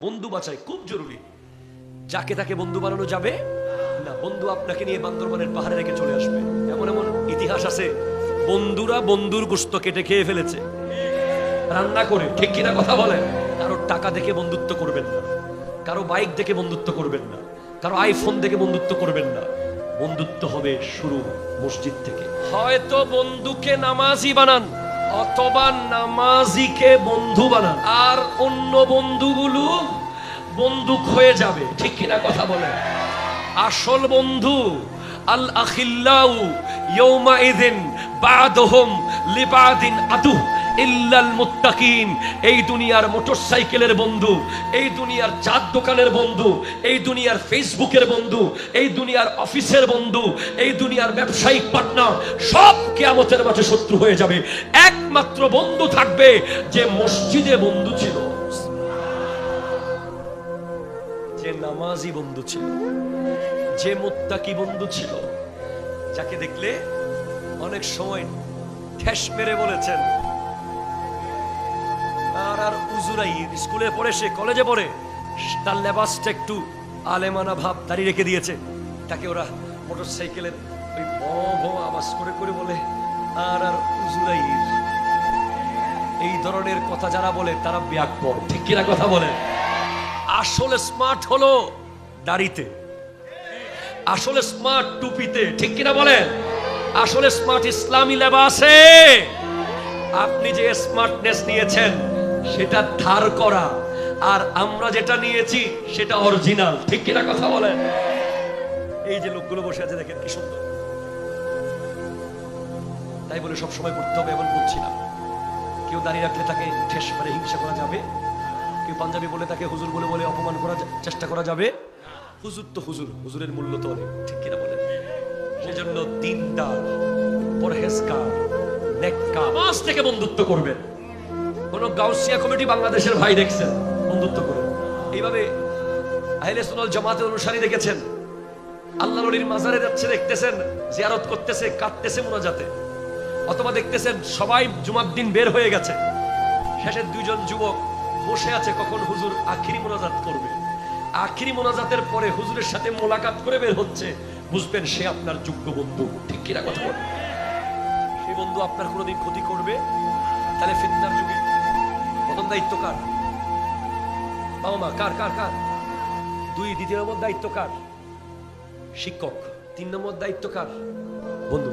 বন্ধু বাছাই খুব জরুরি। যাকে তাকে বন্ধু বানানো যাবে না। বন্ধু আপনাকে নিয়ে বান্দরবানের পাহাড়ে রেখে চলে আসবে। এমন এমন ইতিহাস আছে, বন্ধুরা বন্ধুর গোশত কেটে খেয়ে ফেলেছে রান্না করে। ঠিক কিনা কথা বলেন? কারো টাকা দেখে বন্ধুত্ব করবেন না, কারো বাইক দেখে বন্ধুত্ব করবেন না, কারো আইফোন দেখে বন্ধুত্ব করবেন না। বন্ধুত্ব হবে শুরু মসজিদ থেকে। হয়তো বন্ধুকে নামাজি বানান অথবা নামাজিকে বন্ধু বানান, আর অন্য বন্ধুগুলো বন্দুক হয়ে যাবে। ঠিক কিনা কথা বলেন? আসল বন্ধু আল আখিল্লাউ ইয়াউমাইযিন বা'দুহুম লিবাদিন আদু ইল্লাল মুত্তাকিন। এই দুনিয়ার মোটরসাইকেলের বন্ধু, এই দুনিয়ার চার দোকানের বন্ধু, এই দুনিয়ার ফেসবুকের বন্ধু, এই দুনিয়ার অফিসের বন্ধু, এই দুনিয়ার ব্যবসায়িক পার্টনার সব কিয়ামতের মাঠে শত্রু হয়ে যাবে। একমাত্র বন্ধু থাকবে যে মসজিদে বন্ধু ছিল, যে নামাজি বন্ধু ছিল, যে মুত্তাকি বন্ধু ছিল, যাকে দেখলে অনেক সময় ঠেস মেরে বলেছেন আর উজুরাই স্কুলে পড়ে, সে কলেজে পড়ে, তার লেবাসটা একটু আলেমানা ভাব, দাঁড়িয়ে রেখে দিয়েছে। তাকে ওরা মোটরসাইকেলের ওই ভ আওয়াজ করে করে বলে আর উজুরাই। এই ধরনের কথা যারা বলে তারা ব্যাকপর। ঠিক কিনা কথা বলে? আসলে স্মার্ট হলো দাড়িতে, আসলে স্মার্ট টুপিতে। ঠিক কিনা বলেন? আসলে স্মার্ট ইসলামী লেবাসে। আপনি যে স্মার্টনেস নিয়েছেন সেটা ধার করা, আর আমরা যেটা নিয়েছি সেটা অরিজিনাল। ঠিক কিনা কথা বলেন? এই যে লোকগুলো বসে আছে দেখেন কি সুন্দর। তাই বলে সব সময় করতে হবে এমন বলছি না। কেউ দাঁড়িয়ে রাখলে তাকে ঠেস মারে হিংসা করা যাবে, কেউ পাঞ্জাবি বলে তাকে হুজুর বলে বলে অপমান করার চেষ্টা করা যাবে। হুজুর তো হুজুর, হুজুরের মূল্য তো অনেক। ঠিক কিনা বলেন? সেজন্য দিনদার, পরহেজগার, নেককার নামাজ থেকে বন্ধুত্ব করবেন। কোন গাউসিয়া কমিটি বাংলাদেশের ভাই দেখছেন বন্ধুত্ব করে? এইভাবে আহলে সুন্নাত জামাতের অনুসারী দেখেছেন আল্লাহর ওলির মাজারে যাচ্ছে, দেখতেছেন জিয়ারত করতেছে, কাঁদতেছে মুনাজাতে, অথবা দেখতেছেন সবাই জুমার দিন বের হয়ে গেছে, শেষের দুইজন যুবক বসে আছে কখন হুজুর আখিরি মুনাজাত করবে। আখিরি মোনাজাতের পরে হুজুরের সাথে মোলাকাত করে বের হচ্ছে, বুঝবেন সে আপনার যোগ্য বন্ধু। ঠিক কিনা কথা বলেন? সেই বন্ধু আপনার কোনোদিন ক্ষতি করবে? তাহলে ফিতনার যুগে প্রথম দায়িত্ব কার? বাবা মা। কার কার কার? দ্বিতীয় নম্বর দায়িত্ব কার? শিক্ষক। 3 নম্বর দায়িত্ব কার? বন্ধু।